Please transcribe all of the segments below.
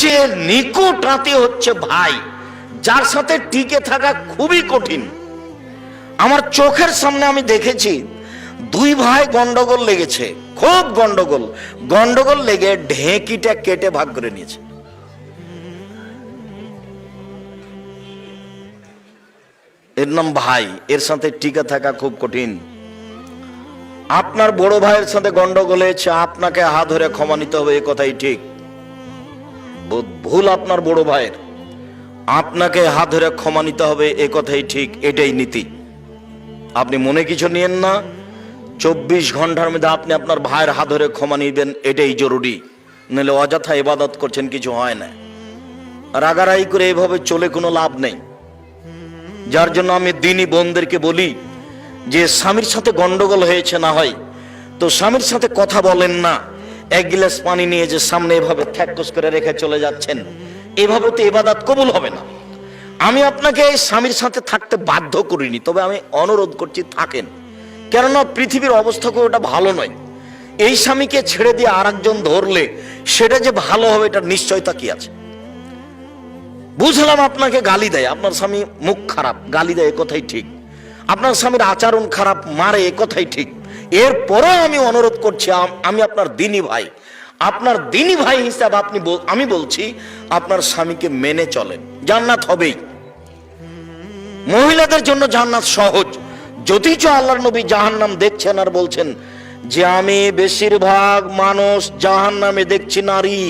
সবচেয়ে নিকট আত্মীয় হচ্ছে ভাই, যার সাথে টিকে থাকা খুবই কঠিন। আমার চোখের সামনে আমি দেখেছি দুই ভাই গন্ডগোল লেগেছে, খুব গন্ডগোল লেগে ঢেঁকিটা কেটে ভাগ করে নিয়েছে। এর নাম ভাই, এর সাথে টিকে থাকা খুব কঠিন। আপনার বড় ভাইয়ের সাথে গন্ডগোল হয়েছে, আপনাকে হাত ধরে ক্ষমা নিতে হবে, এ কথাই ঠিক। ভুল আপনার বড় ভাইয়ের, আপনাকে হাত ধরে ক্ষমা নিতে হবে, এ কথাই ঠিক, এটাই নীতি। আপনি মনে কিছু নিয়েন না, 24 ঘন্টার মধ্যে আপনি আপনার ভাইয়ের হাত ধরে ক্ষমা নিবেন, এটাই জরুরি। নইলে অযথা ইবাদত করছেন, কিছু হয় না। রাগারাগি করে এভাবে চলে কোনো লাভ নেই। যার জন্য আমি দিনী বোনদেরকে বলি যে স্বামীর সাথে গন্ডগোল হয়েছে, না হয় তো স্বামীর সাথে কথা বলেন না। এক গ্লাস পানি নিয়ে যে সামনে এভাবে ঠ্যাকস করে রেখে চলে যাচ্ছেন, এভাবে তো ইবাদত কবুল হবে না। আমি আপনাকে স্বামীর সাথে থাকতে বাধ্য করিনি, তবে আমি অনুরোধ করছি থাকেন। কেননা পৃথিবীর অবস্থা খুব ওটা ভালো নয়। এই স্বামীকে ছেড়ে দিয়ে আরেকজন ধরলে সেটা যে ভালো হবে এটার নিশ্চয়তা কি আছে? বুঝলাম আপনাকে গালি দেয়, আপনার স্বামী মুখ খারাপ, গালি দেয়, এ কথাই ঠিক। আপনার স্বামীর আচরণ খারাপ, মারে, এ কথাই ঠিক। এরপরেও আমি অনুরোধ করছি, আমি আপনার দিনী ভাই, আপনার দিনী ভাই হিসাবে আমি বলছি আপনার স্বামীকে মেনে চলেন, জান্নাত হবেই। মহিলাদের জন্য জান্নাত সহজ, যদিচ আল্লাহর নবী জাহান্নাম দেখছেন আর বলছেন যে আমি বেশিরভাগ মানুষ জাহান্নামে দেখছি নারী।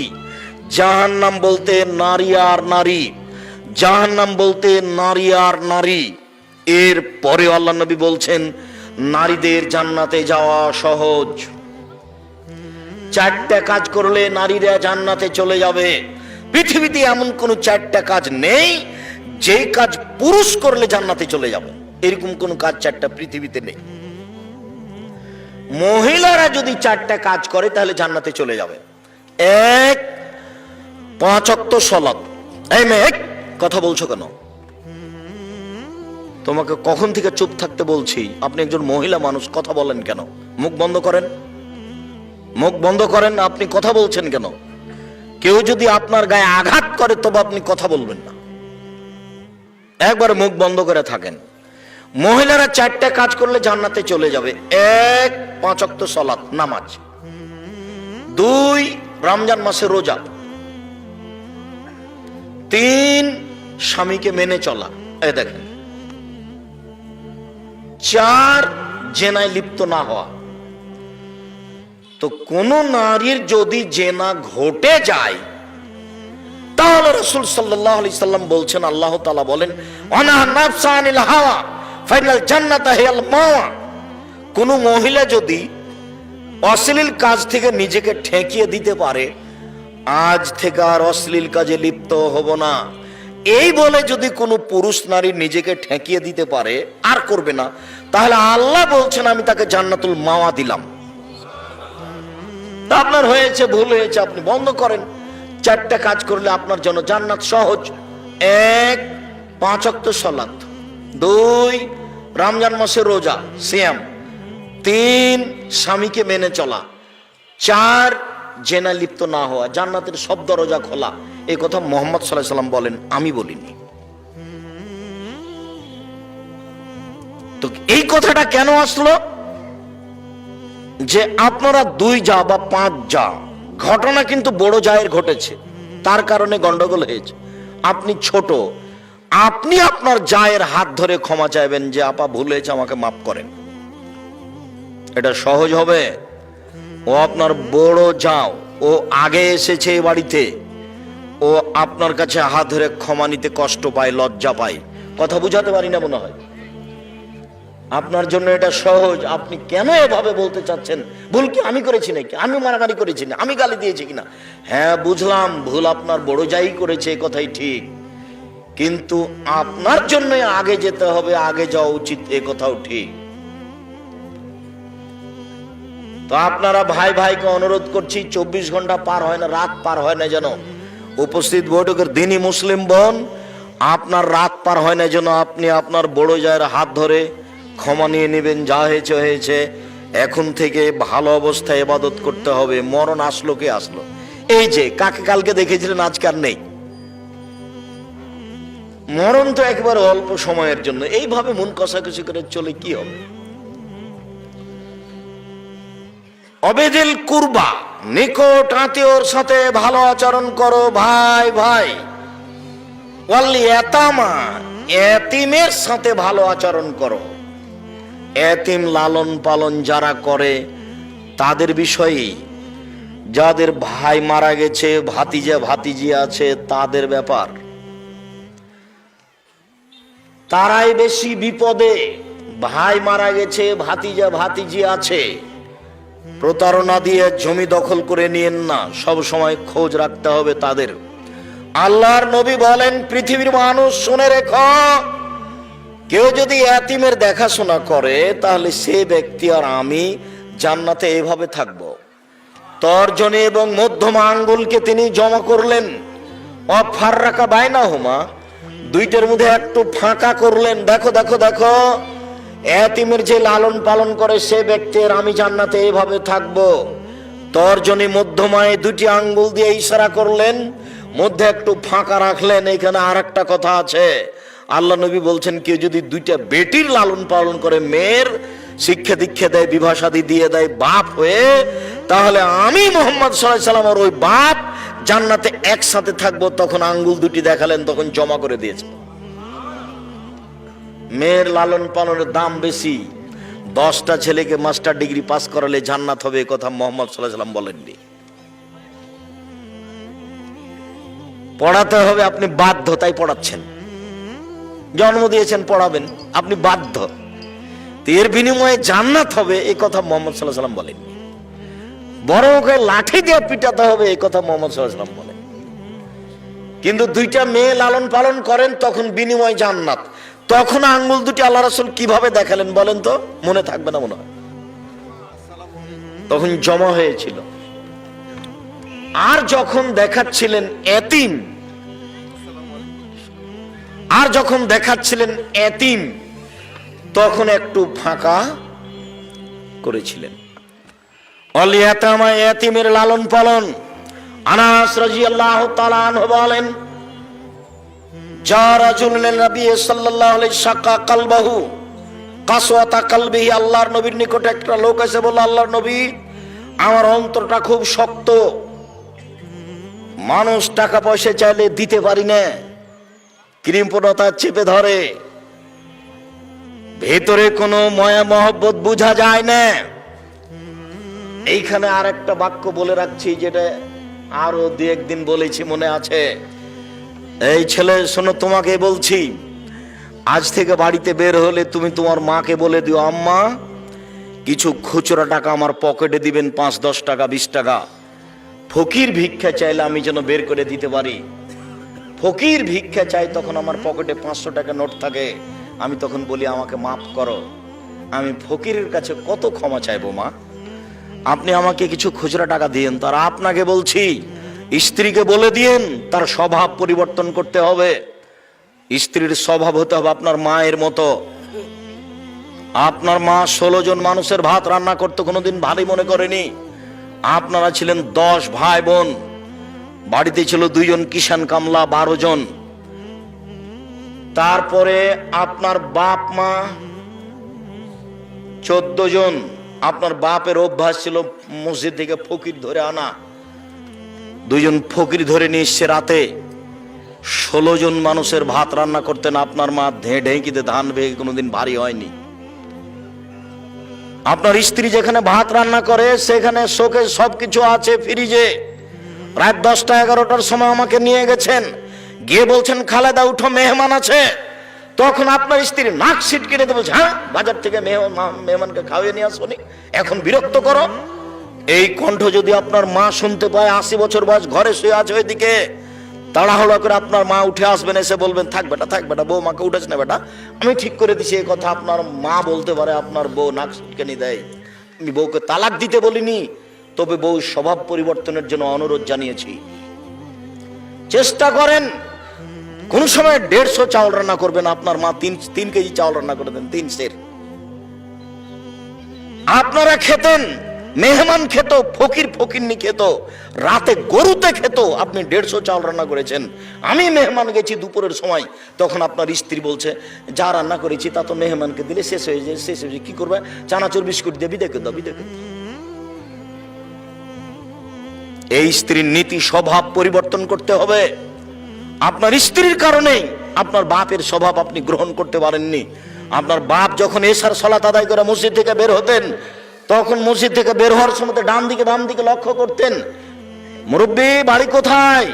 জাহান্নাম বলতে নারী আর নারী, জাহান্নাম বলতে নারী আর নারী। এর পরে আল্লাহর নবী বলছেন নারীদের জান্নাতে যাওয়া সহজ। 4টা কাজ করলে নারীরা জান্নাতে চলে যাবে। পৃথিবীতে এমন কোন 4টা কাজ নেই যে কাজ পুরুষ করলে জান্নাতে চলে যাবে, এরকম কোন কাজ 4টা পৃথিবীতে নেই। মহিলারা যদি 4টা কাজ করে তাহলে জান্নাতে চলে যাবে। 1, 5 ওয়াক্ত সালাত। এই মেয়ে, কথা বলছো কেন? তোমাকে কখন থেকে চুপ থাকতে বলছি? আপনি একজন মহিলা মানুষ, কথা বলেন কেন? মুখ বন্ধ করেন, মুখ বন্ধ করেন। আপনি কথা বলছেন কেন? কেউ যদি আপনার গায়ে আঘাত করে তবে আপনি কথা বলবেন না, একবারে মুখ বন্ধ করে থাকেন। মহিলারা 4টা কাজ করলে জান্নাতে চলে যাবে। 1, 5 ওয়াক্ত সালাত, নামাজ। 2, রমজান মাসে রোজা। 3, স্বামীকে মেনে চলা, এই দেখেন। 4, জেনায় লিপ্ত না হওয়া। তো কোন নারীর যদি জেনা ঘটে যায় তাহলে রাসূল সাল্লাল্লাহু আলাইহি সাল্লাম বলছেন, আল্লাহ তাআলা বলেন ওয়ানাহা নাফসা আনিল হাওয়া ফাইনাল জান্নাতা হিয়াল মাওয়া। কোন মহিলা যদি অশ্লীল কাজ থেকে নিজেকে ঠেকিয়ে দিতে পারে, আজ থেকে আর অশ্লীল কাজে লিপ্ত হব না, এই বলে যদি কোনো পুরুষ নারী নিজেকে ঠেকিয়ে দিতে পারে, আর করবে না, তাহলে আল্লাহ বলছেন আমি তাকে জান্নাতুল মাওয়া দিলাম। তা আপনার হয়েছে, ভুল হয়েছে, আপনি বন্ধ করেন। 4টা কাজ করলে আপনার জন্য জান্নাত সহজ। 1, 5 ওয়াক্ত সালাত। 2, রমজান মাসে রোজা, সিয়াম। 3, স্বামীকে মেনে চলা। 4, জেনা লিপ্ত না হওয়া। জান্নাতের সব দরজা খোলা, এই কথা মুহাম্মদ সাল্লাল্লাহু আলাইহি ওয়াসাল্লাম বলেন, আমি বলিনি। তো এই কথাটা কেন আসলো? যে আপনারা 2 জা বা 5 জা, ঘটনা কিন্তু বড় জায়ের ঘটেছে, তার কারণে গন্ডগোল হয়েছে। আপনি ছোট, আপনি আপনার জায়ের হাত ধরে ক্ষমা চাইবেন যে আপা ভুল হয়েছে, আমাকে মাফ করেন। এটা সহজ হবে? ও আপনার বড় যাও, ও আগে এসেছে এই বাড়িতে, ও আপনার কাছে হাত ধরে ক্ষমা নিতে কষ্ট পায়, লজ্জা পায়। কথা বুঝাতে পারি না মনে হয়? আপনার জন্য এটা সহজ। আপনি কেন এভাবে বলতে চাচ্ছেন? ভুল কি আমি করেছি নাকি? আমি মারামারি করেছি না? আমি গালি দিয়েছি কিনা? হ্যাঁ বুঝলাম, ভুল আপনার বড় যাই করেছে, এ কথাই ঠিক। কিন্তু আপনার জন্য আগে যেতে হবে, আগে যাওয়া উচিত, এ কথাও ঠিক। তো আপনারা ভাই ভাইকে অনুরোধ করছি, 24 ঘন্টা পার হয় না, রাত পার হয় না যেন। উপস্থিত বৈঠকের দিনই মুসলিম বোন, আপনার রাত পার হয় না যেন আপনি আপনার বড় জায়ের হাত ধরে ক্ষমা নিয়ে নেবেন। যা হয়েছে হয়েছে, এখন থেকে ভালো অবস্থায় ইবাদত করতে হবে। মরণ আসলো কে আসলো, এই যে কাকে কালকে দেখেছিলেন আজকে আর নেই, মরণ তো একেবারে অল্প সময়ের জন্য। এইভাবে মন কষাকষি করে চলে কি হবে? অবেদিল কুরবা, নিকট আত্মীয়র সাথে ভালো আচরণ করো, ভাই ভাই। ওয়াল ইয়াতামা, এতিমের সাথে ভালো আচরণ করো। এতিম লালন পালন যারা করে তাদের বিষয়ে, যাদের ভাই মারা গেছে, ভাতিজা ভাতিজি আছে, তাদের ব্যাপার, তারাই বেশি বিপদে। ভাই মারা গেছে, ভাতিজা ভাতিজি আছে, প্রতারণা দিয়ে জমি দখল করে নিয়েন না, সব সময় খোঁজ রাখতে হবে তাদের। আল্লাহর নবী বলেন, পৃথিবীর মানুষ শুনে রেখো, কেউ যদি এতিমের দেখাশোনা করে তাহলে সে ব্যক্তি আর আমি জান্নাতে এভাবে থাকবো। তর্জনী এবং মধ্যমা আঙ্গুলকে তিনি জমা করলেন, অফাররাকা বাইনাহুমা, দুইটার মধ্যে একটু ফাঁকা করলেন। দেখো দেখো দেখো, এতিমের যে লালন পালন করে সে ব্যক্তির আমি জান্নাতে এভাবে থাকবো। তর্জনী মধ্যমায় দুটি আঙ্গুল দিয়ে ইশারা করলেন, মধ্যে একটু ফাঁকা রাখলেন। এখানে আর একটা কথা আছে, আল্লাহ নবী বলছেন, কেউ যদি দুইটা বেটির লালন পালন করে, মেয়ের শিক্ষা দীক্ষা দেয়, বিবাহ শাদী দিয়ে দেয় বাপ হয়ে, তাহলে আমি মুহাম্মদ সাল্লাল্লাহু আলাইহি ওয়াসাল্লাম আর ওই বাপ জান্নাতে একসাথে থাকবো। তখন আঙ্গুল দুটি দেখালেন, তখন জমা করে দিয়েছে। মেয়ের লালন পালনের দাম বেশি। 10টা ছেলেকে মাস্টার ডিগ্রি পাস করালে জান্নাত হবে, এ কথা মুহাম্মদ সাল্লাল্লাহু আলাইহি ওয়াসাল্লাম বলেননি। পড়াতে হবে, আপনি বাধ্য, তাই পড়াচ্ছেন। জন্ম দিয়েছেন, পড়াবেন, আপনি বাধ্য। এর বিনিময়ে জান্নাত হবে, এই কথা মুহাম্মদ সাল্লাল্লাহু আলাইহি ওয়াসাল্লাম বলেননি। বড় ওকে লাঠি দিয়ে পিটাতে হবে, এই কথা মুহাম্মদ সাল্লাল্লাহু আলাইহি ওয়াসাল্লাম বলেন। কিন্তু দুইটা মেয়ে লালন পালন করেন, তখন বিনিময় জান্নাত। তখন আঙ্গুল দুটি আল্লাহ রাসূল কিভাবে দেখালেন বলেন তো? মনে থাকবে না মনে হয়, তখন জমা হয়েছিল। আর যখন দেখাচ্ছিলেন এতিম, তখন একটু ফাঁকা করেছিলেন। অল ইয়াতামা, এতিমের লালন পালন। আনাস রাদিয়াল্লাহু তাআলা আনহু বলেন, যা রাজুলুন নবী সাল্লাল্লাহু আলাইহি শাক্কা কলবাহু কাসওয়াতা কলবিহি, আল্লাহর নবীর নিকটে একটা লোক এসে বলল, আল্লাহর নবী, আমার অন্তরটা খুব শক্ত, মানুষ টাকা পয়সা চাইলে দিতে পারি না, কৃপণতা চেপে ধরে, ভেতরে কোনো মায়া মহব্বত বোঝা যায় না। এইখানে আর একটা বাক্য বলে রাখছি, যেটা আরো 2-1 দিন বলেছি, মনে আছে? এই ছেলে শোনো, তোমাকে বলছি, আজ থেকে বাড়িতে বের হলে তুমি তোমার মাকে বলে দিও, আম্মা কিছু খুচরা টাকা আমার পকেটে দিবেন, 5-10 টাকা 20 টাকা। ফকির ভিক্ষা চাইলে আমি যেন বের করে দিতে পারি। ফকির ভিক্ষা চাই, তখন আমার পকেটে 500 টাকা নোট থাকে, আমি তখন বলি, আমাকে মাফ করো, আমি ফকিরের কাছে কত ক্ষমা চাইবো মা, আপনি আমাকে কিছু খুচরা টাকা দিয়েন। তার আপনাকে বলছি, স্ত্রীকে বলে দিয়েন তার স্বভাব পরিবর্তন করতে হবে। স্ত্রীর স্বভাব হতে হবে আপনার মায়ের মতো। আপনার মা 16 জন মানুষের ভাত রান্না করতে কোনোদিন ভারী মনে করেনি। আপনারা ছিলেন 10 ভাই বোন, বাড়িতে ছিল 2 জন কিষান কামলা, 12 জন। তারপরে আপনার বাপ মা 14 জন। আপনার বাপের অভ্যাস ছিল মসজিদ থেকে ফকির ধরে আনা, 2 জন ফকির ধরে নিয়ে এসছে রাতে। 16 জন মানুষের ভাত রান্না করতেন আপনার মা, ঢেঁকিতে ধান ভেঙে কোনোদিন ভারী হয়নি। আপনার স্ত্রী যেখানে ভাত রান্না করে সেখানে শোকে সবকিছু আছে, ফ্রিজে। রাত 10টা 11টার সময় আমাকে নিয়ে গেছেন, গিয়ে বলছেন, খালেদা উঠো, মেহমান আছে। তখন আপনার স্ত্রী নাক সিটকে নিতে বলছে, হ্যাঁ বাজার থেকে মেহমানকে খাওয়িয়ে নিয়ে আসনি, এখন বিরক্ত করো। এই কণ্ঠ যদি আপনার মা শুনতে পায়, 80 বছর বয়স, ঘরে শুয়ে আছে ওইদিকে, তাড়াহুড়া করে আপনার মা উঠে আসবেন, এসে বলবেন, থাক বেটা, বউ মাকে উঠেছে না বেটা, আমি ঠিক করে দিছি। এই কথা আপনার মা বলতে পারে, আপনার বউ নাক সিটকানি দেয়। আমি বউকে তালাক দিতে বলিনি, তবে বউ স্বভাব পরিবর্তনের জন্য অনুরোধ জানিয়েছি। চেষ্টা করেন, কোন সময় 150 চাউল রান্না করবেন, আপনার মা 3 কেজি চাউল রান্না করে দেন, 3 সের। আপনারা খেতেন মেহমান খেত, ফকির ফকিরনি খেত, রাতে গরুতে খেত, আপনি 150 চাল রান্না করেছেন। আমি মেহমান গেছি দুপুরের সময়, তখন আপনার স্ত্রী বলছে যা রান্না করেছি তা তো মেহমানকে দিলে শেষ হয়ে যায়, শেষ হয়ে যায়, কি করবে, চানাচুর বিস্কুট দিয়ে বিদে দাও, বিদে দাও। এই স্ত্রীর নীতি স্বভাব পরিবর্তন করতে হবে। আপনার স্ত্রীর কারণেই আপনার বাপের স্বভাব আপনি গ্রহণ করতে পারেননি। আপনার বাপ যখন এশার সালাত আদায় করে মসজিদ থেকে বের হতেন, তখন মসজিদ থেকে বের হওয়ার সময় ডান দিকে বাম দিকে লক্ষ্য করতেন, মুরব্বী বাড়ি কোথায়?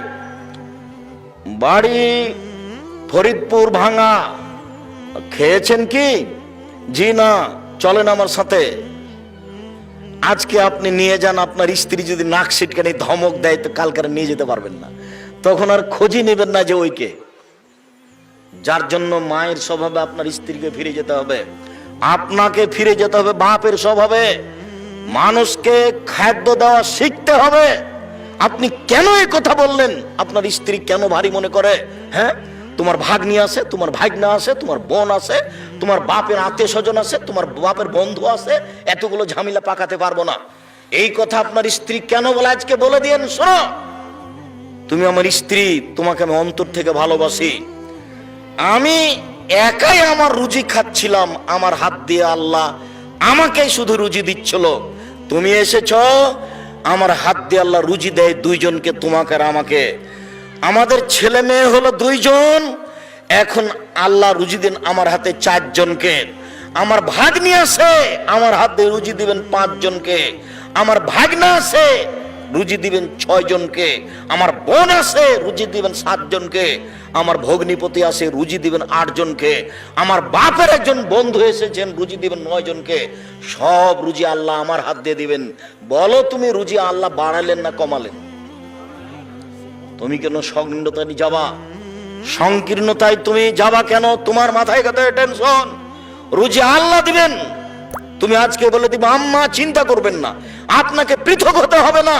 বাড়ি ফরিদপুর ভাঙা। খেয়েছেন কি? জি না। চলেন আমার সাথে। আজকে আপনি নিয়ে যান, আপনার স্ত্রী যদি নাক সিটকানি ধমক দেয় তো কালকে নিয়ে যেতে পারবেন না, তখন আর খোঁজই নেবেন না যে ওইকে। যার জন্য মায়ের স্বভাবে আপনার স্ত্রীকে ফিরে যেতে হবে, আপনাকে ফিরে যেতে হবে বাপের স্বভাবে। মানুষকে খাদ্য দেওয়া শিখতে হবে। আপনি কেন এই কথা বললেন? আপনার স্ত্রী কেন ভারী মনে করে? হ্যাঁ, তোমার ভাগ্নি আছে, তোমার ভাগনা আছে, তোমার বোন আছে, তোমার বাপের আত্মীয় স্বজন আছে, তোমার বাপের বন্ধু আছে, এতগুলো ঝামেলা পাকাতে পারবো না। এই কথা আপনার স্ত্রী কেন বলে আজকে বলে দিয়েন, শোনো তুমি আমার স্ত্রী, তোমাকে আমি অন্তর থেকে ভালোবাসি। আমি একাই আমার রুজি খাচ্ছিলাম, আমার হাত দিয়ে আল্লাহ আমাকেই শুধু রুজি দিচ্ছিল। তুমি এসেছ, আমার হাত দিয়ে আল্লাহ রুজি দেয় দুইজনকে, তোমাকে আর আমাকে। আমাদের ছেলে মেয়ে হলো 2 জন, এখন আল্লাহ রুজি দেন আমার হাতে 4 জনকে। আমার ভাগ্নি আছে, আমার হাতে রুজি দিবেন 5 জনকে। আমার ভাগনা আছে, রুজি দিবেন 6 জনকে। আমার বোন আছে, রুজি দিবেন 7 জনকে। আমার ভগ্নিপতি আছে, রুজি দিবেন 8 জনকে। আমার বাপের একজন বন্ধু এসেছেন, রুজি দিবেন 9 জনকে। সব রুজি আল্লাহ আমার হাত দিয়ে দিবেন। বলো তুমি রুজি আল্লাহ বাড়ালেন না কমালেন? তুমি কেন সংকীর্ণতায় যাবা? সংকীর্ণতায় তুমি যাবা কেন? তোমার মাথায় কথায় টেনশন। রুজি আল্লাহ দিবেন। তুমি আজকে বলে দিবে আম্মা চিন্তা করবেন না, আপনাকে পৃথক হতে হবে না,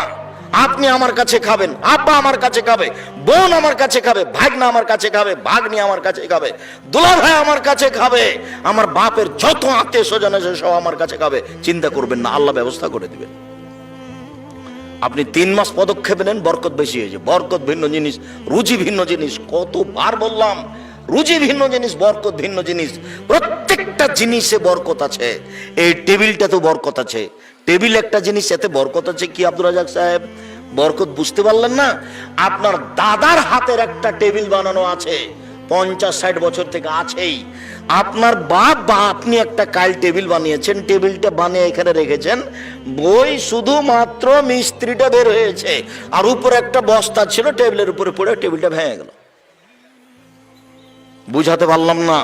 আপনি আমার কাছে খাবেন, আব্বা আমার কাছে খাবে, বোন আমার কাছে খাবে, ভাগনা আমার কাছে খাবে, ভাগ্নি আমার কাছে খাবে, দুলা ভাই আমার কাছে খাবে, আমার বাপের যত আত্মীয় স্বজন আছে সব আমার কাছে খাবে। চিন্তা করবেন না, আল্লাহ ব্যবস্থা করে দিবেন। আপনি 3 মাস পদক্ষেপ নেন, বরকত বেশি হয়েছে। বরকত ভিন্ন জিনিস, রুজি ভিন্ন জিনিস। কতবার বললাম, রুজি ভিন্ন জিনিস, বরকত ভিন্ন জিনিস। প্রত্যেকটা জিনিসে বরকত আছে। এই টেবিলটা তো বরকত আছে। টেবিল একটা জিনিস, এতে বরকত আছে। কি আব্দুর রাজাক সাহেব, বরকত বুঝতে পারলেন না? আপনার দাদার হাতের একটা টেবিল বানানো আছে, 50-60 বছর থেকে আছেই। আপনার বাপ বা আপনি একটা কাল টেবিল বানিয়েছেন, টেবিলটা বানিয়ে এখানে রেখেছেন, বই শুধুমাত্র মিস্ত্রিটা বের হয়েছে, আর উপরে একটা বস্তা ছিল, টেবিলের উপরে পড়ে টেবিলটা ভেঙে গেল। বুঝাতে পারলাম না?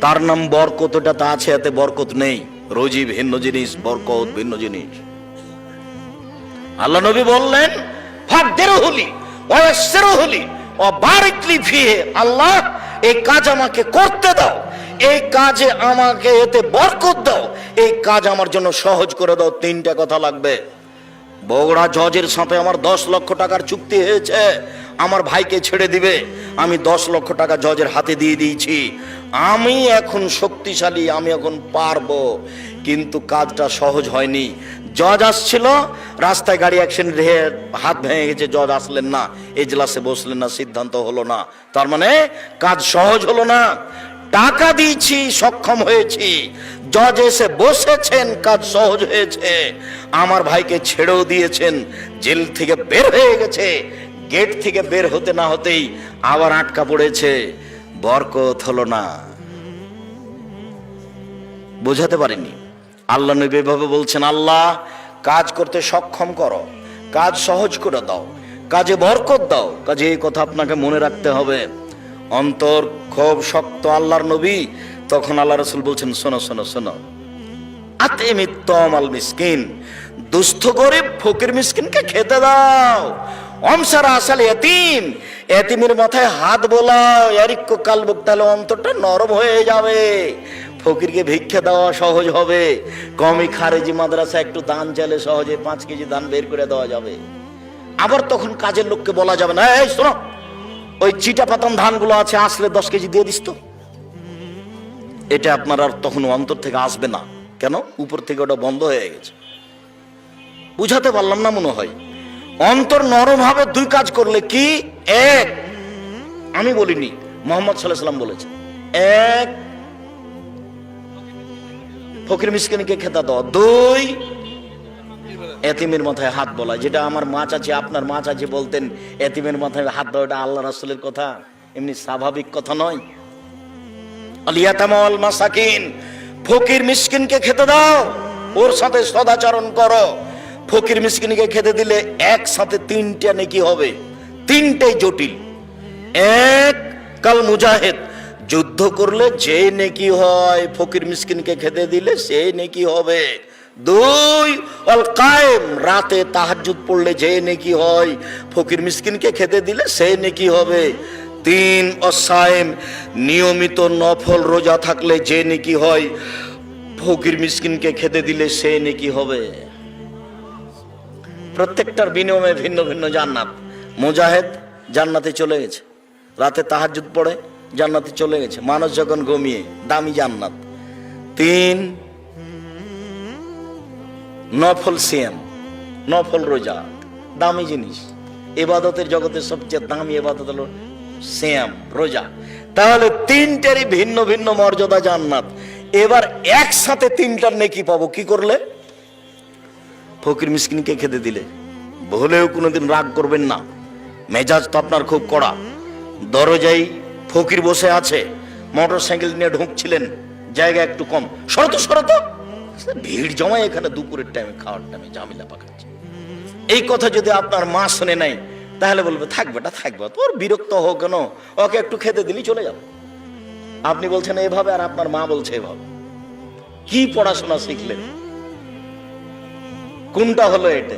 তার নাম বরকত। ওটা তা আছে, এতে বরকত নেই। রুজি ভিন্ন জিনিস, বরকত ভিন্ন জিনিস। আল্লাহ নবী বললেন ফাকদিরহুলি ওয়া ইয়াসসিরহুলি ওয়া বারিক লি ফিহি, আল্লাহ এই কাজ আমাকে করতে দাও, এই কাজে আমাকে এতে বরকত দাও, এই কাজ আমার জন্য সহজ করে দাও। 3টা কথা লাগবে। বগুড়া জজের সাথে আমার 10 লক্ষ টাকার চুক্তি হয়েছে, আমার ভাইকে ছেড়ে দিবে। আমি 10 লক্ষ টাকা জজের হাতে দিয়ে দিয়েছি। আমি এখন শক্তিশালী, আমি এখন পারবো, কিন্তু কাজটা সহজ হয়নি। জজ আসছিল, রাস্তায় গাড়ি অ্যাক্সিডেন্ট হয়ে হাত ভেঙে গেছে, জজ আসলেন না, এজলাসে বসলেন না, সিদ্ধান্ত হলো না। তার মানে কাজ সহজ হলো না। টাকা দিয়েছি, সক্ষম হয়েছি, জজ এসে বসেছেন, কাজ সহজ হয়েছে। আমার ভাইকে ছেড়েও দিয়েছেন, জেল থেকে বের হয়ে গেছে, গেট থেকে বের হতে না হতেই আবার আটকা পড়েছে, বরকত হলো না। বোঝাতে পারিনি। আল্লাহ নবী এভাবে বলছেন, আল্লাহ কাজ করতে সক্ষম করো, কাজ সহজ করে দাও, কাজে বরকত দাও। কাজে এই কথা আপনাকে মনে রাখতে হবে। অন্তর খুব শক্ত আল্লাহর নবী। তখন আল্লাহ রাসূল বলছেন, শোনো শোনো শোনো, আতিমিত তামাল মিসকিন, দুস্থ গরিব ফকির মিসকিনকে খেতে দাও। অমসারা আসাল এতিম, এতিমের মাথায় হাত বোলাও, ইয়ারিক্কু কালবুক, তাহলে অন্তরটা নরম হয়ে যাবে। ফকিরকে ভিক্ষা দেওয়া সহজ হবে। কমি খারেজি মাদ্রাসা একটু দান চাইলে সহজে 5 কেজি দান বের করে দেওয়া যাবে। আবার তখন কাজের লোককে বলা যাবে না, এই শোনো, ওই চিটা পাতান ধানগুলো আছে, আসলে 10 কেজি দিয়ে দিস তো। এটা আপনার আর তখন অন্তর থেকে আসবে না। কেন? উপর থেকে ওটা বন্ধ হয়ে গেছে। বুঝাতে পারলাম না মনে হয়। অন্তর নরম হবে দুই কাজ করলে। কি? এক, আমি বলিনি, মুহাম্মদ সাল্লাল্লাহু আলাইহি ওয়াসাল্লাম বলেছেন। এক, ফকির মিসকিনকে খেতে দাও। দুই, এতিমের মাথায় হাত বলা। যেটা আমার মা চাচি, আপনার মা চাচি বলতেন এতিমের মাথায় হাত দাও, এটা আল্লাহ রাসূলের কথা, এমনি স্বাভাবিক কথা নয়। আল ইয়াতামা ওয়াল মাসাকিন, ফকির মিসকিনকে খেতে দাও, ওর সাথে সদাচরণ করো। ফকির মিসকিনকে খেতে দিলে একসাথে তিনটা নেকি হবে, তিনটাই জটিল। এক, কাল মুজাহিদ, যুদ্ধ করলে যে নেকি হয় ফকির মিসকিনকে খেতে দিলে সেই নেকি হবে। দুই, আল কায়েম, রাতে তাহাজ্জুদ পড়লে যে নেকি হয় ফকির মিসকিনকে খেতে দিলে সেই নেকি হবে। তিন, অসায়েম, নিয়মিত নফল রোজা থাকলে যে নেকি হয় ফকির মিসকিনকে খেতে দিলে সে নেকি হবে। প্রত্যেকটার বিনিময়ে ভিন্ন ভিন্ন জান্নাত। মুজাহিদ জান্নাতে চলে গেছে, রাতে তাহাজ্জুদ পড়ে জান্নাতে চলে গেছে, মানুষ যখন ঘুমিয়ে, দামি জান্নাত। তিন, নফল সিয়াম, নফল রোজা, দামি জিনিস। ইবাদতের জগতের সবচেয়ে দামি ইবাদত হলো সিয়াম, রোজা। তাহলে তিনটারই ভিন্ন ভিন্ন মর্যাদা, জান্নাত। এবার একসাথে তিনটার নেকি পাবো কি করলে? ফকির মিসকিনকে খেতে দিলে। ভুলেও কোনোদিন রাগ করবেন না, মেজাজ তো আপনার খুব কড়া। দরজায় ফকির বসে আছে, মোটর সাইকেল নিয়ে ঢুকছিলেন, জায়গা একটু কম, সরত সরত, ভিড় জমায় এখানে দুপুরের টাইমে, খাওয়ার টাইমে ঝামেলা পাকাচ্ছে। এই কথা যদি আপনার মা শুনে নাই তাহলে বলবে থাকবে, থাকবে, তোর বিরক্ত হোক কেন, ওকে একটু খেতে দিলি চলে যাবে। আপনি বলছেন এভাবে আর আপনার মা বলছে এভাবে। কি পড়াশোনা শিখলেন? কোনটা হলো এটা?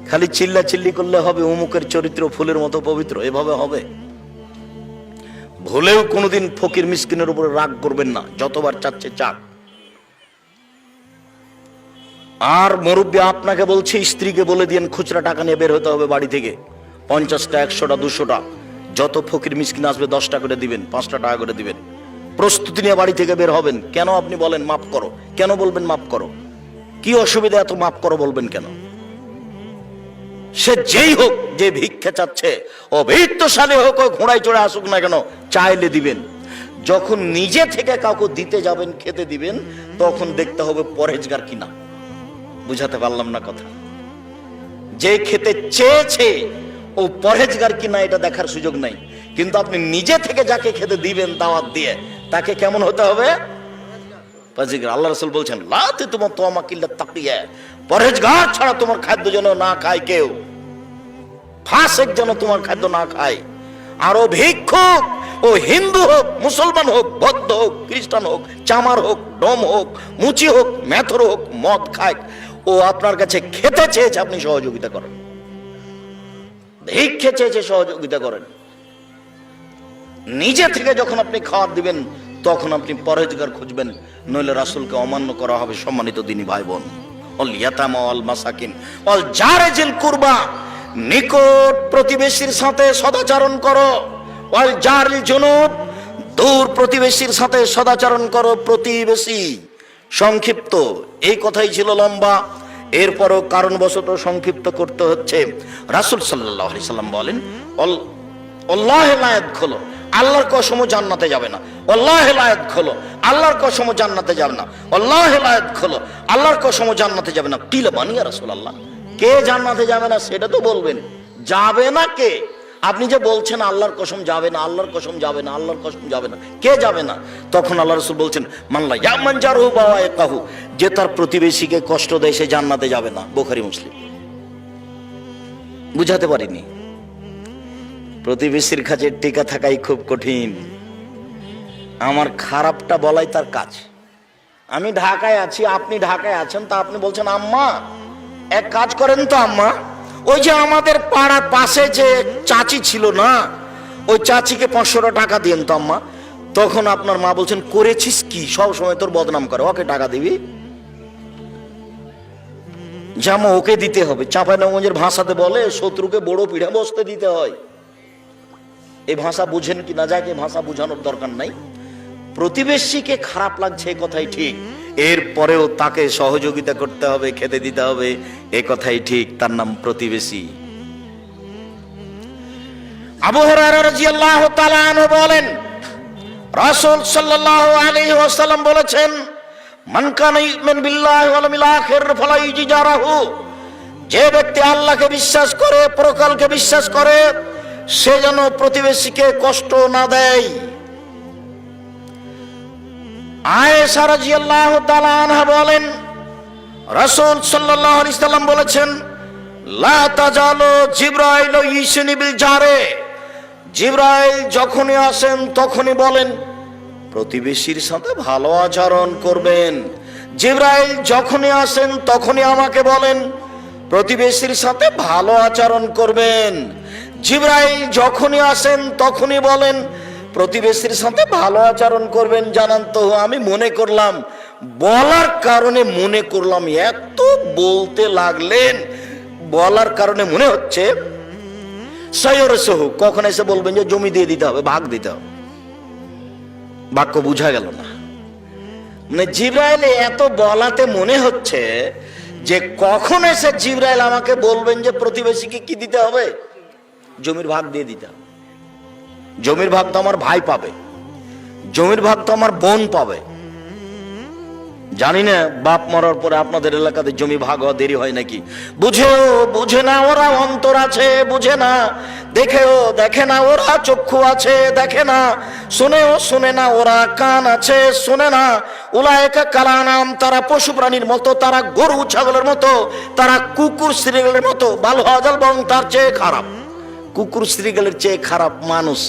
খালি চিল্লা চিল্লি করলে হবে অমুকের চরিত্র ফুলের মতো পবিত্র, এভাবে হবে? ভুলেও কোনোদিন ফকির মিসকিনের উপরে রাগ করবেন না, যতবার চাচ্ছে চাক। আর মুরব্বী আপনাকে বলছে, স্ত্রীকে বলে দিয়েন খুচরা টাকা নিয়ে বের হতে হবে বাড়ি থেকে, 50টা 100টা 200টা, যত ফকির মিসকিন আসবে 10টা করে দিবেন, 5টা টাকা করে দিবেন, প্রস্তুতি নিয়ে বাড়ি থেকে বের হবেন। কেন? আপনি বলেন মাফ করো, কেন বলবেন মাফ করো? কি অসুবিধা এত মাফ করো বলবেন কেন? সে যেই হোক, যে ভিক্ষা চাচ্ছে, অভিত্তশালী হোক, ও ঘোড়ায় চড়ে আসুক না কেন, চাইলে দিবেন। যখন নিজে থেকে কাউকে দিতে যাবেন, খেতে দিবেন, তখন দেখতে হবে পরহেজগার কিনা। বুঝাতে পারলাম না কথা? যে খেতে চেয়েছে ও পরহেজগার কিনা এটা দেখার সুযোগ নাই, কিন্তু আপনি নিজে থেকে যাকে খেতে দিবেন দাওয়াত দিয়ে, তাকে কেমন হতে হবে? পরহেজগার। আল্লাহ রাসূল বলছেন, লা তুতমা তুমা কিল্লা তাকিয়া, পরহেজগার ছাড়া তোমার খাদ্য যেন না খায় কেউ, ফাসিক যেন তোমার খাদ্য না খায়। আর ও ভিক্ষুক, ও হিন্দু হোক, মুসলমান হোক, বৌদ্ধ হোক, খ্রিস্টান হোক, চামার হোক, ডোম হোক, মুচি হোক, মেথর হোক, মদ খায়, ও আপনার কাছে খেতে চেয়েছে, আপনি সহযোগিতা করেন। ভিক্ষে চেয়েছে, সহযোগিতা করেন। নিজে থেকে যখন আপনি খাবার দিবেন তখন আপনি পরহেজগার খুঁজবেন, নইলে রাসূলকে অমান্য করা হবে। সম্মানিত দিনী ভাই বোন, অল ইয়াতামা ওয়াল মাসাকিন অল জারিজিল কুরবা, নিকট প্রতিবেশীর সাথে সদাচরণ করো। অল জারিল জুনুব, দূর প্রতিবেশীর সাথে সদাচরণ করো। প্রতিবেশী সংক্ষিপ্ত, এই কথাই ছিল লম্বা, এরপরও কারণবশত সংক্ষিপ্ত করতে হচ্ছে। রাসূল সাল্লাল্লাহু আলাইহি সাল্লাম বলেন, আল্লাহে লা ইয়াদখুলু, আল্লাহর কসম জান্নাতে যাবে না। আল্লাহে লা ইয়াদখুলু, আল্লাহর কসম জান্নাতে যাবে না। আল্লাহে লা ইয়াদখুলু, আল্লাহর কসম জান্নাতে যাবে না। কিলা বানি ইয়া রাসূলুল্লাহ, কে জান্নাতে যাবে না সেটা তো বলবেন। যাবে না কে? আপনি যে বলছেন আল্লাহর কসম যাবে না, আল্লাহর কসম যাবে না, আল্লাহর কসম যাবে না, কে যাবে না? তখন আল্লাহ রাসূল বলছেন, মাল্লা ইয়ামান জারহু বাওয়াইকাহু, যে তার প্রতিবেশীকে কষ্ট দেয় সে জান্নাতে যাবে না। বুখারী মুসলিম। বুঝাতে পারিনি? প্রতিবেশীর কাছে টিকা থাকাই খুব কঠিন। আমার খারাপটা বলাই তার কাজ। আমি ঢাকায় আছি, আপনি ঢাকায় আছেন, তা আপনি বলছেন আম্মা এক কাজ করেন তো আম্মা, ওই যে আমাদের পাড়ার পাশে যে চাচি ছিল না, ওই চাচিকে 500 টাকা দিয়েন তো আম্মা। তখন আপনার মা বলছেন, করেছিস কি? সব সময় তোর বদনাম করে, ওকে টাকা দিবি? জামা ওকে দিতে হবে। চাঁপাইনবাবগঞ্জের ভাষাতে বলে, শত্রুকে বড় পিঠে বসতে দিতে হয়। এই ভাষা বুঝেন কি না, যাকে ভাষা বোঝানোর দরকার নাই। প্রতিবেশীকে খারাপ লাগছে কথাই ঠিক, এরপরেও তাকে সহযোগিতা করতে হবে, খেতে দিতে হবে, এ কথাই ঠিক, তার নাম প্রতিবেশী। আবু হুরায়রা রাদিয়াল্লাহু তাআলা আনহু বলেন, রাসূল সাল্লাল্লাহু আলাইহি ওয়াসাল্লাম বলেছেন, মান কানা ইউমিনু বিল্লাহি ওয়াল ইয়াউমিল আখির ফালা ইউজিরাহু, যে ব্যক্তি আল্লাহকে বিশ্বাস করে, পরকালকে বিশ্বাস করে, সে যেন প্রতিবেশীকে কষ্ট না দেয়। আয়েশা রাদিয়াল্লাহু তাআলা আনহা বলেন, রাসূল সাল্লাল্লাহু আলাইহি ওয়াসাল্লাম বলেছেন, লা তাজালু জিবরাইল ইউসিনি বিল জারে, জিবরাইল যখনই আসেন তখনই বলেন প্রতিবেশীর সাথে ভালো আচরণ করবেন। জিবরাইল যখনই আসেন তখনই আমাকে বলেন প্রতিবেশীর সাথে ভালো আচরণ করবেন। জিবরাইল যখনই আসেন তখনই বলেন প্রতিবেশীর সাথে ভালো আচরণ করবেন। জানান তো, আমি মনে করলাম, বলার কারণে মনে করলাম, এত বলতে লাগলেন, বলার কারণে মনে হচ্ছে সয়রসহু, কখন এসে বলবেন যে জমি দিয়ে দিতে হবে, ভাগ দিতে হবে। বাক্য বুঝা গেল না, মানে জিবরাইল এত বলাতে মনে হচ্ছে যে কখন এসে জিবরাইল আমাকে বলবেন যে প্রতিবেশীকে কি দিতে হবে, জমির ভাগ দিয়ে দিতে হবে। জমির ভাগ তো আমার ভাই পাবে, জমির ভাগ তো আমার বোন পাবে। জানি না বাপ মরার পরে আপনাদের এলাকাতে জমি ভাগ হওয়া দেরি হয় নাকি। বুঝে না ওরা অন্তর আছে, বুঝে না, দেখেও দেখে না ওরা চক্ষু আছে, দেখে না, শুনে না ওরা কান আছে, শুনে না। উলায়েকা কালানাম, তারা পশু প্রাণীর মতো, তারা গরু ছাগলের মতো, তারা কুকুর শ্রীগালের মতো, ভালো হাজাল বং তার চেয়ে খারাপ। কুকুর শ্রীগালের চেয়ে খারাপ মানুষ,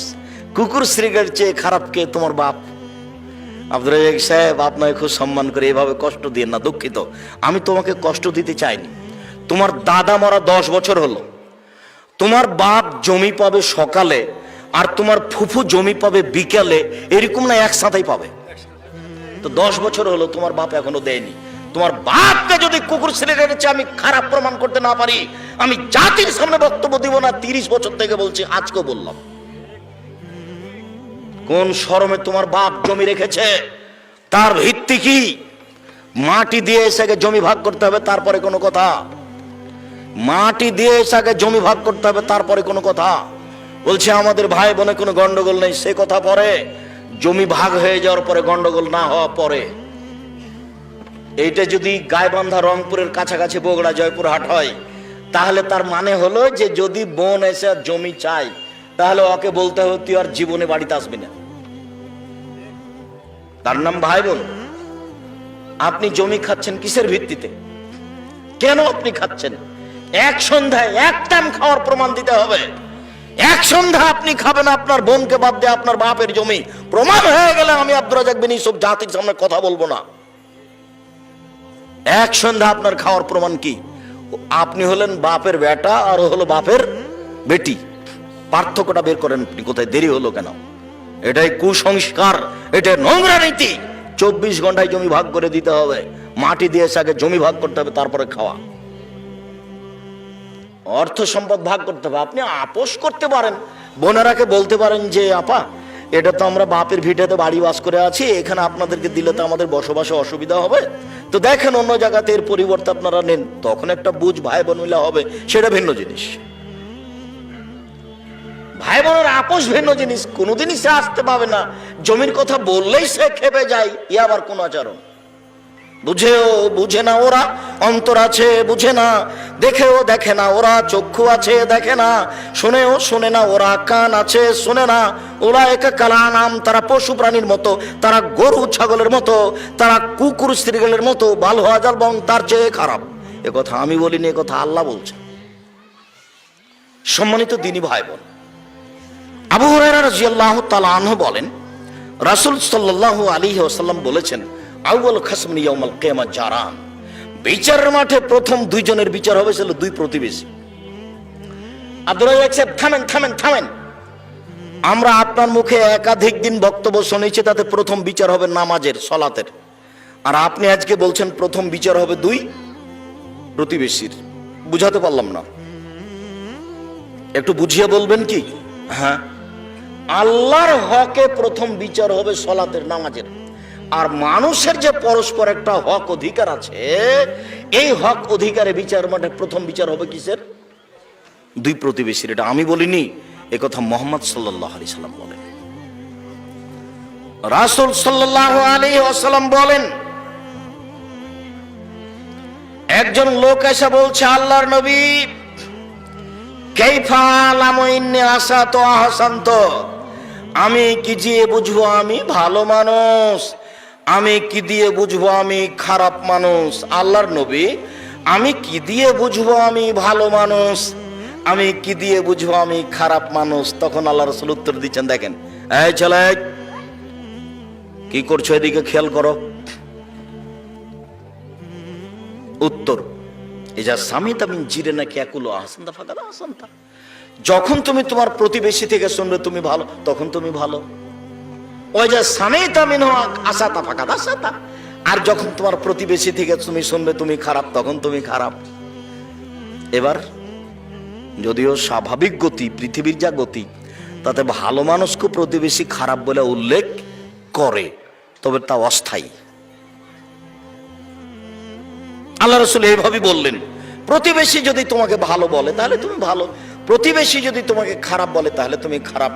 কুকুর শ্রীগালের চেয়ে খারাপ কে? তোমার বাপ। আব্দুর রাজ্জাক সাহেব, আপনাকে খুব সম্মান করে, এভাবে কষ্ট দিয়ে না, দুঃখিত, আমি তোমাকে কষ্ট দিতে চাইনি। তোমার দাদা মরা 10 বছর হলো, তোমার বাপ জমি পাবে সকালে আর তোমার ফুফু জমি পাবে বিকেলে, এরকম না একসাথেই পাবে। তো 10 বছর হলো তোমার বাপ এখনো দেয়নি। তোমার বাপকে যদি কুকুর শ্রেণীর চেয়ে আমি খারাপ প্রমাণ করতে না পারি, আমি জাতির সামনে বক্তব্য দিব না। 30 বছর থেকে বলছি, আজকেও বললাম। কোন শরমে তোমার বাপ জমি রেখেছে? তার ভিত্তি কি? মাটি দিয়ে এসে জমি ভাগ করতে হবে, তারপরে কোনো কথা। মাটি দিয়ে এসে জমি ভাগ করতে হবে, তারপরে কোনো কথা। বলছে আমাদের ভাই বোনে কোনো গন্ডগোল নেই, সে কথা পরে। জমি ভাগ হয়ে যাওয়ার পরে গন্ডগোল না হওয়া পরে। এইটা যদি গাইবান্ধা রংপুরের কাছাকাছি বগুড়া জয়পুরহাট হয়, তাহলে তার মানে হলো যে যদি বোন এসে জমি চাই, তাহলে ওকে বলতে হবে তুই আর জীবনে বাড়িতে আসবি না। তার নাম ভাই বোন। আপনি জমি খাচ্ছেন কিসের ভিত্তিতে? কেন আপনি খাচ্ছেন? এক সন্ধ্যায় এক টাইম খাওয়ার প্রমাণ দিতে হবে। এক সন্ধ্যা আপনি খাবেন আপনার বোনকে বাদ দিয়ে আপনার বাপের জমি, প্রমাণ হয়ে গেলে আমি আব্দুর রাজ্জাক বিন ইউসুফ জাতির সামনে কথা বলবো না। এক সন্ধ্যা আপনার খাওয়ার প্রমাণ কি? আপনি হলেন বাপের বেটা আর হলো বাপের বেটি, পার্থক্যটা বের করেন আপনি। কোথায় দেরি হলো কেন? এটাই কুসংস্কার, এটা নোংরা নীতি। 24 ঘন্টায় জমি ভাগ করে দিতে হবে, মাটি দিয়ে আগে জমি ভাগ করতে হবে, তারপরে খাওয়া। অর্থ সম্পদ ভাগ করতে হবে। আপনি আপোষ করতে পারেন, বোনেরাকে বলতে পারেন যে আপা, এটা তো আমরা বাপের ভিটেতে বাড়ি বাস করে আছি, এখানে আপনাদেরকে দিলে তো আমাদের বসবাসে অসুবিধা হবে, তো দেখেন অন্য জায়গাতে এর পরিবর্তে আপনারা নেন। তখন একটা বুঝ ভাই বোন মিলা হবে, সেটা ভিন্ন জিনিস। ভাই বোনের আপোষ ভিন্ন জিনিস। কোনোদিনই সে আসতে পাবে না, জমির কথা বললেই সে খেপে যায়। ই আবার কোন আচরণ? বুঝে না ওরা অন্তর আছে, বুঝে না, দেখেও দেখে না ওরা চক্ষু আছে, দেখে না, শুনেও শুনে না ওরা কান আছে, শুনে না। উলায়েকা কালানাম, তারা পশু প্রাণীর মতো, তারা গরু ছাগলের মতো, তারা কুকুর শ্রীগালের মতো, বাল হাজাল বং তার চেয়ে খারাপ। এ কথা আমি বলিনি, এ কথা আল্লাহ বলছে। সম্মানিত দিনী ভাই বোন, আবু হুরায়রা রাদিয়াল্লাহু তাআলা আনহু বলেন, রাসূল সাল্লাল্লাহু আলাইহি ওয়াসাল্লাম বলেছেন, আউয়াল খাসমি ইয়াউমাল কিয়ামাহ জারান, বিচারের মাঠে প্রথম দুইজনের বিচার হবে ছিল দুই প্রতিবেশী। আব্দুর রাজ্জাক সাহেব, থামেন। আমরা আপনার মুখে একাধিক দিন বক্তব্য শুনেছি, তাতে প্রথম বিচার হবে নামাজের, সালাতের, আর আপনি আজকে বলছেন প্রথম বিচার হবে দুই প্রতিবেশীর। বুঝাতে পারলাম না, একটু বুঝিয়ে বলবেন কি? হ্যাঁ, আল্লাহর হকে প্রথম বিচার হবে সালাতের, নামাজের, আর মানুষের যে পরস্পর একটা হক অধিকার আছে, এই হক অধিকারে বিচার মাঠে প্রথম বিচার হবে কিসের? দুই প্রতিবেশীর। এটা আমি বলিনি, এ কথা মুহাম্মদ সাল্লাল্লাহু আলাইহি সাল্লাম বলেন। রাসূল সাল্লাল্লাহু আলাইহি ওয়াসাল্লাম বলেন, একজন লোক এসে বলছে, আল্লাহর নবী, কাইফা আলামু ইন্নী আসাতু আহসান্ত, আমি কি দিয়ে বুঝবো আমি ভালো মানুষ, আমি কি দিয়ে বুঝবো আমি খারাপ মানুষ? আল্লাহর নবী, আমি কি দিয়ে বুঝবো আমি ভালো মানুষ, আমি কি দিয়ে বুঝবো আমি খারাপ মানুষ? তখন আল্লাহ রাসূল উত্তর দিচ্ছেন, দেখেন, এই ছেলে, কি করছো, এদিকে খেয়াল করো। উত্তর, এজা সামিতা মিন জিরানাকি ইয়াকুলু আহসানতা ফাকাদ আহসানতা, যখন তুমি তোমার প্রতিবেশী থেকে শুনবে তুমি ভালো, তখন তুমি ভালো। ওই যে সামিতা মিনহু আসাতা ফাকাদ আসাতা, আর যখন তোমার প্রতিবেশী থেকে তুমি শুনবে তুমি খারাপ, তখন তুমি খারাপ। এবার যদিও স্বাভাবিক গতি, পৃথিবীর যা গতি, তাতে ভালো মানুষকে প্রতিবেশী খারাপ বলে উল্লেখ করে, তবে তা অস্থায়ী। আল্লাহ রাসূল এইভাবে বললেন, প্রতিবেশী যদি তোমাকে ভালো বলে তাহলে তুমি ভালো, প্রতিবেশী যদি তোমাকে খারাপ বলে তাহলে তুমি খারাপ।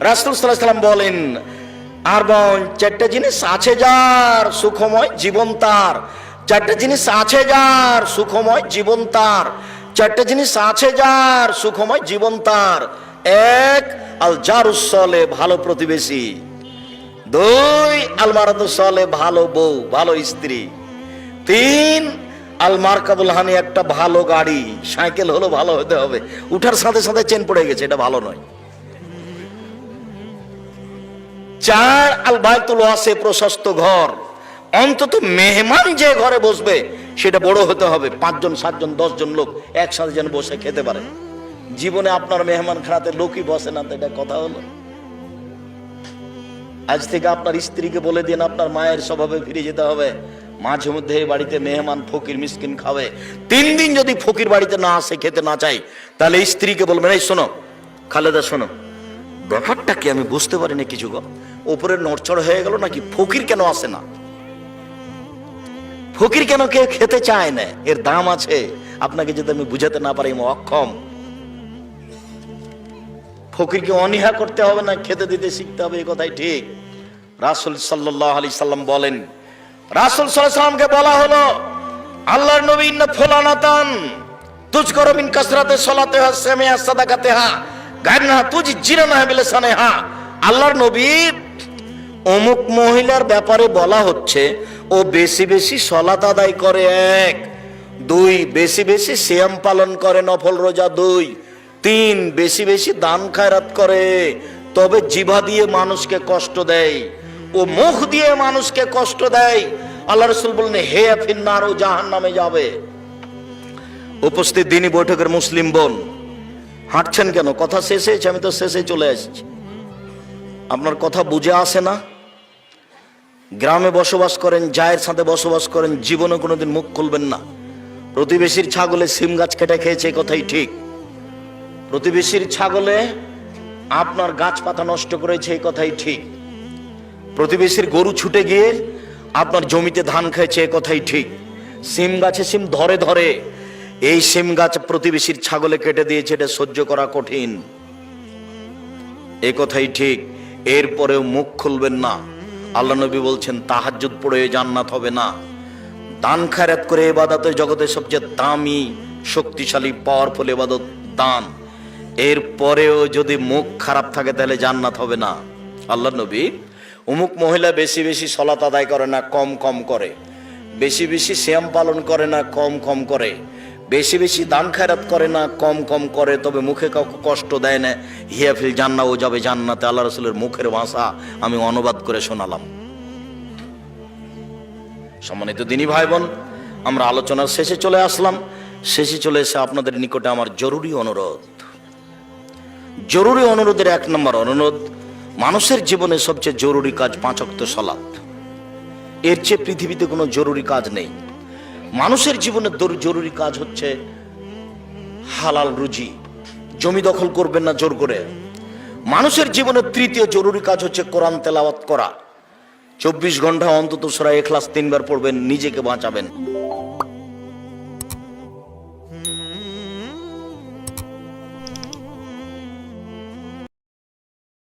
রাসূল সাল্লাল্লাহু আলাইহি ওয়াসাল্লাম বলেন, আর চারটা জিনিস আছে যার সুখময় জীবন তার, চারটা জিনিস আছে যার সুখময় জীবন তার, চারটা জিনিস আছে যার সুখময় জীবন তার। এক, আল জারুস সালেহ, ভালো প্রতিবেশী। দুই, আল মারাতুস সালেহ, ভালো বউ, ভালো স্ত্রী। তিন, আল মারকাবুল হানি, একটা ভালো গাড়ি, সাইকেল হলো ভালো হতে হবে, উঠার সাথে সাথে চেন পড়ে গেছে, এটা ভালো নয়। চার, আল বাইতুল ওয়াসি, প্রশস্ত ঘর, অন্তত মেহমান যে ঘরে বসবে সেটা বড় হতে হবে, 5 জন 7 জন 10 জন লোক একসাথে যেন বসে খেতে পারে। জীবনে আপনার মেহমান খানাতে লোকই বসে না, তো এটা কথা হলো? আজ থেকে আপনার স্ত্রীকে বলে দিন আপনার মায়ের স্বভাবে ফিরে যেতে হবে, মাঝে মধ্যে এই বাড়িতে মেহমান ফকির মিসকিন খাবে। 3 দিন যদি ফকির বাড়িতে না আসে, খেতে না চাই, তাহলে স্ত্রীকে বলবেন, এই শোনো খালেদা, শোনো, ব্যাপারটা কি আমি বুঝতে পারি না কিছু গো, উপরে নড়চড় হয়ে গেল নাকি, ফকির কেন আসে না, ফকির কেন কেউ খেতে চায় না? এর দাম আছে, আপনাকে যদি আমি বুঝাতে না পারি আমি অক্ষম। ফকিরকে অনীহা করতে হবে না, খেতে দিতে শিখতে হবে, এই কথাই ঠিক। রাসূল সাল্লাল্লাহু আলাইহি সাল্লাম বলেন, রাসূল সাল্লাল্লাহু আলাইহি সাল্লামকে বলা হলো, আল্লাহর নবী, ইন্না ফুলানাতান তুজকারু মিন কাসরাতি সালাতিহা সামিয়া সাদাকাতিহা গায়রুহা তুজিরানাহা বিলিসানিহা। আল্লাহর নবী, অমুক মহিলার ব্যাপারে বলা হচ্ছে ও বেশি বেশি সালাত আদায় করে, 1। 2, বেশি বেশি সিয়াম পালন করে, নফল রোজা 2। 3, বেশি বেশি দান খায়রাত করে, তবে জিভা দিয়ে মানুষকে কষ্ট দেয়, ও মুখ দিয়ে মানুষকে কষ্ট দেয়। আল্লাহ রাসূল বলেন, হে ফিন্নার, ও জাহান্নামে যাবে। উপস্থিত দিনই বৈঠকের মুসলিম বোন, হাঁটছেন কেন? কথা শেষ হয়েছে, আমি তো শেষে চলে আসছি। আপনার কথা বুঝে আসে না? গ্রামে বসবাস করেন, জায়ের সাথে বসবাস করেন, জীবনে কোনোদিন মুখ খুলবেন না। প্রতিবেশীর ছাগলে সিম গাছ কেটে খেয়েছে, কথাই ঠিক। প্রতিবেশীর ছাগলে আপনার গাছপাতা নষ্ট করেছে, এই কথাই ঠিক। প্রতিবেশীর গরু ছুটে গিয়ে আপনার জমিতে ধান খেয়েছে, এই কথাই ঠিক। সিম গাছে সিম ধরে ধরে, এই সিম গাছ প্রতিবেশীর ছাগলে কেটে দিয়েছে, এটা সহ্য করা কঠিন, এই কথাই ঠিক। এরপরেও মুখ খুলবেন না। আল্লাহ নবী বলছেন, তাহাজ্জুদ পড়ে জান্নাত হবে না, দান খায়রাত করে ইবাদতের জগতের সবচেয়ে দামি, শক্তিশালী, পাওয়ারফুল ইবাদত দান। এরপরেও যদি মুখ খারাপ থাকে তাহলে জান্নাত হবে না। আল্লাহ নবী, অমুক মহিলা বেশি বেশি সালাত আদায় করে না, কম কম করে, বেশি বেশি সিয়াম পালন করে না, কম কম করে, বেশি বেশি দান খায়রাত করে না, কম কম করে, তবে মুখে কাউকে কষ্ট দেয় না, হিয়া ফিল জান্নাহ, ও যাবে জান্নাতে। আল্লাহ রাসূলের মুখের ভাষা আমি অনুবাদ করে শোনালাম। সম্মানিত দিনী ভাই বোন, আমরা আলোচনার শেষে চলে আসলাম। শেষে চলে এসে আপনাদের নিকটে আমার জরুরি অনুরোধের 1 নম্বর অনুরোধ, মানুষের জীবনে সবচেয়ে জরুরি কাজ 5 ওয়াক্ত সালাত। এর চেয়ে পৃথিবীতে কোনো জরুরি কাজ নেই। মানুষের জীবনে জরুরি কাজ হচ্ছে হালাল রুজি, জমি দখল করবেন না জোর করে। মানুষের জীবনে তৃতীয় জরুরি কাজ হচ্ছে কোরআন তেলাওয়াত করা। 24 ঘন্টা অন্তত সূরা ইখলাস 3 বার পড়বেন, নিজেকে বাঁচাবেন।